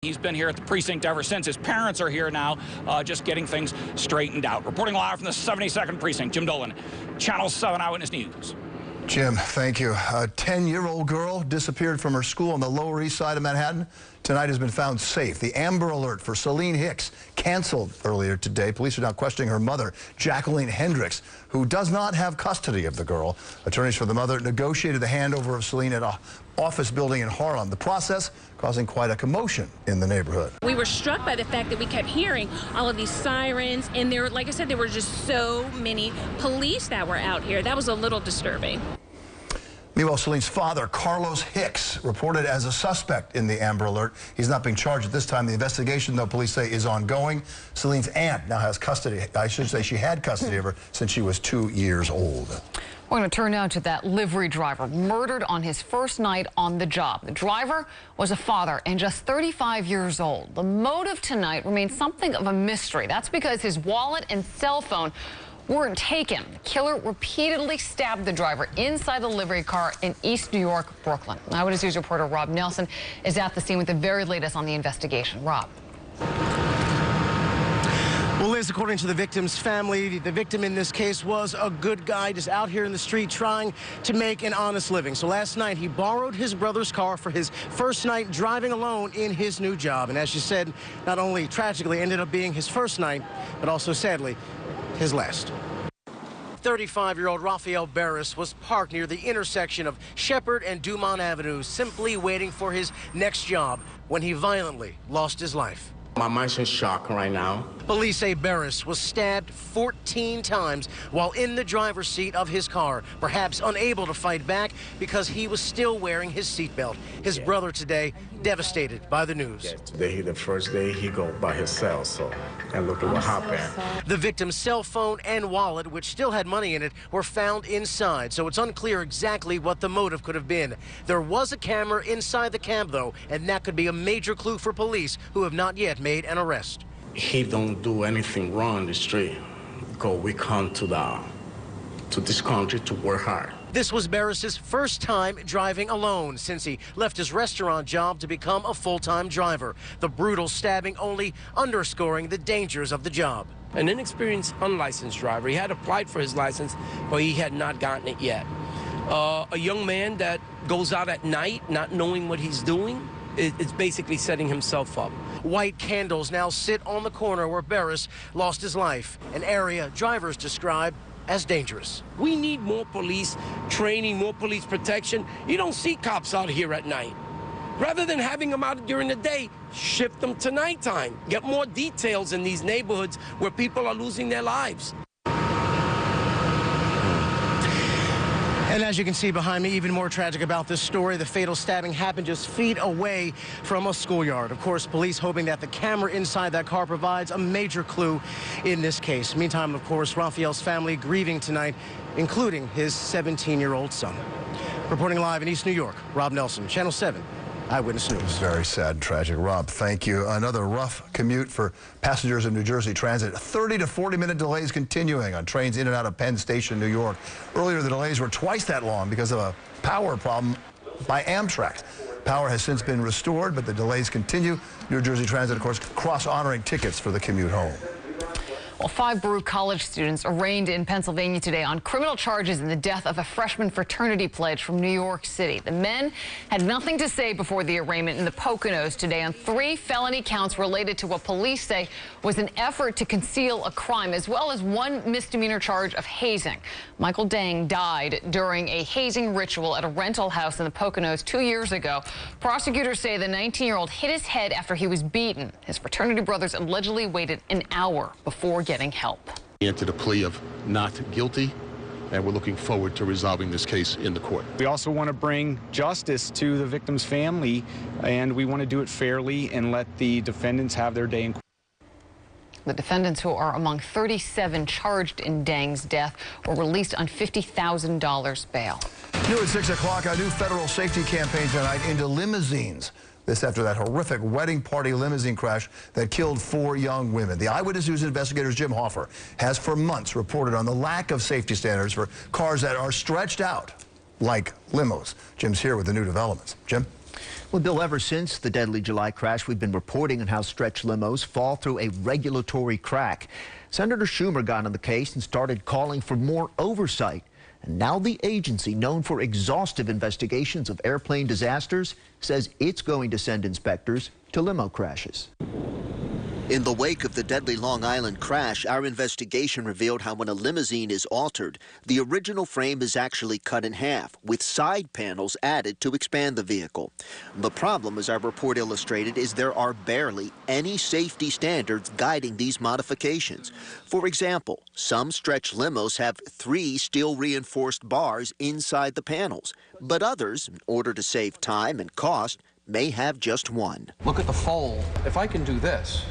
He's been here at the precinct ever since. His parents are here now, just getting things straightened out. Reporting live from the 72nd Precinct, Jim Dolan, Channel 7 Eyewitness News. Jim, thank you. A 10-year-old girl disappeared from her school on the Lower East Side of Manhattan. Tonight has been found safe. The Amber Alert for Celine Hicks canceled earlier today. Police are now questioning her mother, Jacqueline Hendricks, who does not have custody of the girl. Attorneys for the mother negotiated the handover of Celine at an office building in Harlem. The process causing quite a commotion in the neighborhood. We were struck by the fact that we kept hearing all of these sirens, and there, like I said, there were just so many police that were out here. That was a little disturbing. Meanwhile, Celine's father, Carlos Hicks, reported as a suspect in the Amber Alert. He's not being charged at this time. The investigation, though, police say is ongoing. Celine's aunt now has custody. I should say she had custody of her since she was 2 years old. We're going to turn now to that livery driver murdered on his first night on the job. The driver was a father and just 35 years old. The motive tonight remains something of a mystery. That's because his wallet and cell phone weren't taken. The killer repeatedly stabbed the driver inside the livery car in East New York, Brooklyn. Eyewitness News reporter Rob Nelson is at the scene with the very latest on the investigation. Rob. Well, Liz, according to the victim's family, the victim in this case was a good guy just out here in the street trying to make an honest living. So last night he borrowed his brother's car for his first night driving alone in his new job. And as you said, not only tragically ended up being his first night, but also sadly his last. 35-year-old Rafael Barris was parked near the intersection of Shepherd and Dumont Avenues, simply waiting for his next job when he violently lost his life. My mind's in shock right now. Police say Barris was stabbed 14 times while in the driver's seat of his car, perhaps unable to fight back because he was still wearing his seatbelt. His brother today devastated by the news. Today, the first day he go by himself, so, and look at what happened. The victim's cell phone and wallet, which still had money in it, were found inside, so it's unclear exactly what the motive could have been. There was a camera inside the cab, though, and that could be a major clue for police who have not yet made an arrest. He don't do anything wrong in the street. We come to this country to work hard. This was Barris's first time driving alone since he left his restaurant job to become a full-time driver. The brutal stabbing only underscoring the dangers of the job. An inexperienced, unlicensed driver. He had applied for his license, but he had not gotten it yet. A young man that goes out at night not knowing what he's doing, it's basically setting himself up. White candles now sit on the corner where Barris lost his life, an area drivers describe as dangerous. We need more police training, more police protection. You don't see cops out here at night. Rather than having them out during the day, shift them to nighttime. Get more details in these neighborhoods where people are losing their lives. And as you can see behind me, even more tragic about this story, the fatal stabbing happened just feet away from a schoolyard. Of course, police hoping that the camera inside that car provides a major clue in this case. Meantime, of course, Rafael's family grieving tonight, including his 17-year-old son. Reporting live in East New York, Rob Nelson, Channel 7. Eyewitness News. Very sad and tragic. Rob, thank you. Another rough commute for passengers of New Jersey Transit. 30 to 40-minute delays continuing on trains in and out of Penn Station, New York. Earlier, the delays were twice that long because of a power problem by Amtrak. Power has since been restored, but the delays continue. New Jersey Transit, of course, cross-honoring tickets for the commute home. Well, 5 Baruch College students arraigned in Pennsylvania today on criminal charges in the death of a freshman fraternity pledge from New York City. The men had nothing to say before the arraignment in the Poconos today on 3 felony counts related to what police say was an effort to conceal a crime, as well as 1 misdemeanor charge of hazing. Michael Dang died during a hazing ritual at a rental house in the Poconos 2 years ago. Prosecutors say the 19-year-old hit his head after he was beaten. His fraternity brothers allegedly waited an hour before getting help. He entered a plea of not guilty, and we're looking forward to resolving this case in the court. We also want to bring justice to the victim's family, and we want to do it fairly and let the defendants have their day in court. The defendants, who are among 37 charged in Dang's death, were released on $50,000 bail. New at 6 o'clock, a new federal safety campaign tonight into limousines. This after that horrific wedding party limousine crash that killed 4 young women. The Eyewitness News investigator's Jim Hoffer has for months reported on the lack of safety standards for cars that are stretched out like limos. Jim's here with the new developments. Jim? Well, Bill, ever since the deadly July crash, we've been reporting on how stretch limos fall through a regulatory crack. Senator Schumer got on the case and started calling for more oversight. And now the agency, known for exhaustive investigations of airplane disasters, says it's going to send inspectors to limo crashes. In the wake of the deadly Long Island crash, our investigation revealed how when a limousine is altered, the original frame is actually cut in half, with side panels added to expand the vehicle. The problem, as our report illustrated, is there are barely any safety standards guiding these modifications. For example, some stretch limos have 3 steel-reinforced bars inside the panels, but others, in order to save time and cost, may have just 1. Look at the fold. If I can do this,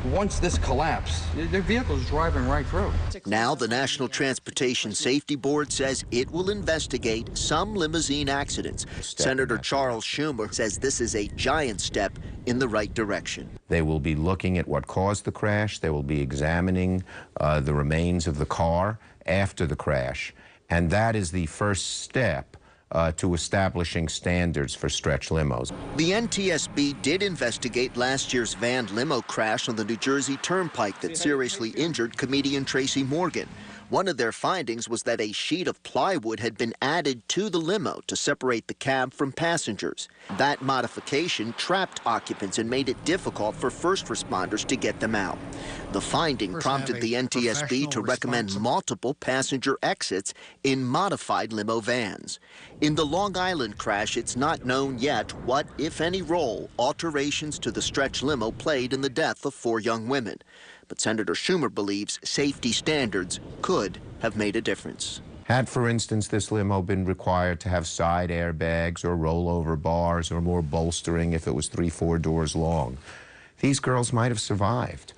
once this collapsed, the vehicle's driving right through. Now the National Transportation Safety Board says it will investigate some limousine accidents. Senator Charles Schumer says this is a giant step in the right direction. They will be looking at what caused the crash. They will be examining the remains of the car after the crash. And that is the first step to establishing standards for stretch limos. The NTSB did investigate last year's van limo crash on the New Jersey Turnpike that seriously injured comedian Tracy Morgan. One of their findings was that a sheet of plywood had been added to the limo to separate the cab from passengers. That modification trapped occupants and made it difficult for first responders to get them out. The finding prompted the NTSB to recommend multiple passenger exits in modified limo vans. In the Long Island crash, it's not known yet what, if any, role alterations to the stretch limo played in the death of 4 young women. But Senator Schumer believes safety standards could have made a difference. Had, for instance, this limo been required to have side airbags or rollover bars or more bolstering if it was 3-4 doors long, these girls might have survived.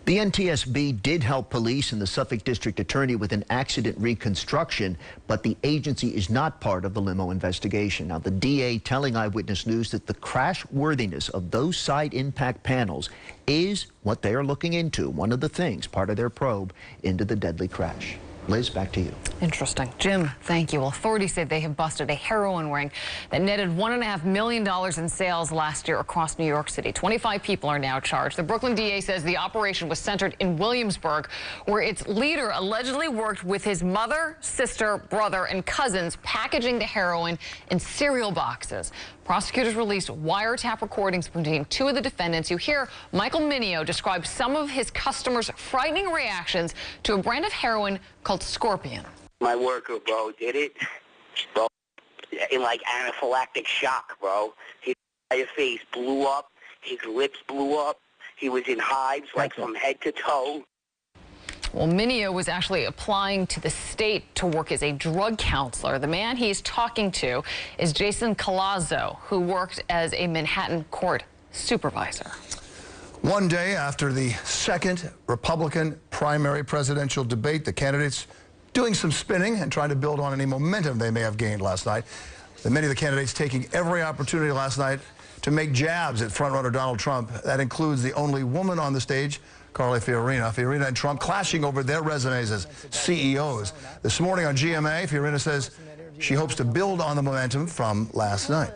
The NTSB did help police and the Suffolk District Attorney with an accident reconstruction, but the agency is not part of the limo investigation. Now, the DA telling Eyewitness News that the crash worthiness of those side impact panels is what they are looking into, one of the things, part of their probe into the deadly crash. Liz, back to you. Interesting. Jim, thank you. Well, authorities say they have busted a heroin ring that netted $1.5 million in sales last year across New York City. 25 people are now charged. The Brooklyn DA says the operation was centered in Williamsburg, where its leader allegedly worked with his mother, sister, brother, and cousins, packaging the heroin in cereal boxes. Prosecutors released wiretap recordings between 2 of the defendants. You hear Michael Mineo describe some of his customers' frightening reactions to a brand of heroin called Scorpion. My worker, bro, did it, bro, in like anaphylactic shock, bro. His entire face blew up, his lips blew up, he was in hives like from head to toe. Well, Mineo was actually applying to the state to work as a drug counselor. The man he's talking to is Jason Colazzo, who worked as a Manhattan court supervisor. One day after the second Republican primary presidential debate, the candidates doing some spinning and trying to build on any momentum they may have gained last night. Many of the candidates taking every opportunity last night to make jabs at frontrunner Donald Trump. That includes the only woman on the stage, Carly Fiorina. Fiorina and Trump clashing over their resumes as CEOs. This morning on GMA, Fiorina says she hopes to build on the momentum from last night.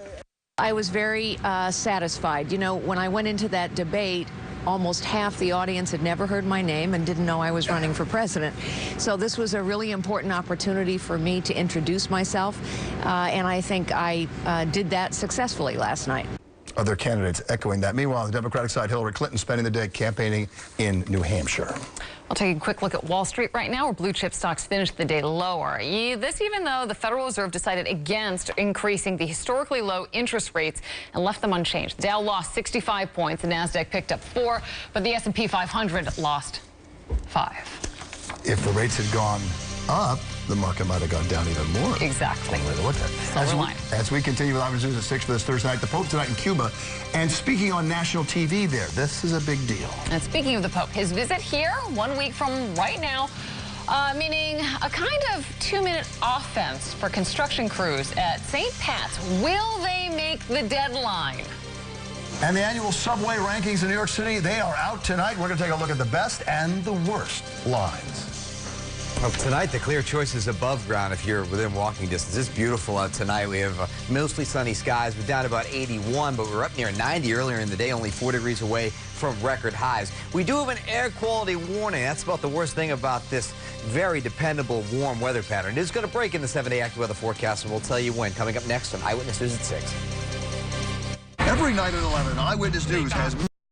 I was very satisfied. You know, when I went into that debate, almost half the audience had never heard my name and didn't know I was running for president. So this was a really important opportunity for me to introduce myself, and I think I did that successfully last night. Other candidates echoing that. Meanwhile, on the Democratic side, Hillary Clinton spending the day campaigning in New Hampshire. I'll take a quick look at Wall Street right now, where blue chip stocks finished the day lower. This even though the Federal Reserve decided against increasing the historically low interest rates and left them unchanged. The Dow lost 65 points, the NASDAQ picked up 4, but the S&P 500 lost 5. If the rates had gone up, the market might have gone down even more. Exactly. As we continue with Eyewitness News at 6 for this Thursday night, the Pope tonight in Cuba. And speaking on national TV there, this is a big deal. And speaking of the Pope, his visit here 1 week from right now, meaning a kind of 2-minute offense for construction crews at St. Pat's. Will they make the deadline? And the annual subway rankings in New York City, they are out tonight. We're going to take a look at the best and the worst lines. Well, tonight, the clear choice is above ground if you're within walking distance. It's beautiful out tonight. We have mostly sunny skies. We're down to about 81, but we're up near 90 earlier in the day, only 4 degrees away from record highs. We do have an air quality warning. That's about the worst thing about this very dependable warm weather pattern. It is going to break in the 7-day active weather forecast, and we'll tell you when. Coming up next on Eyewitness News at 6. Every night at 11, Eyewitness News has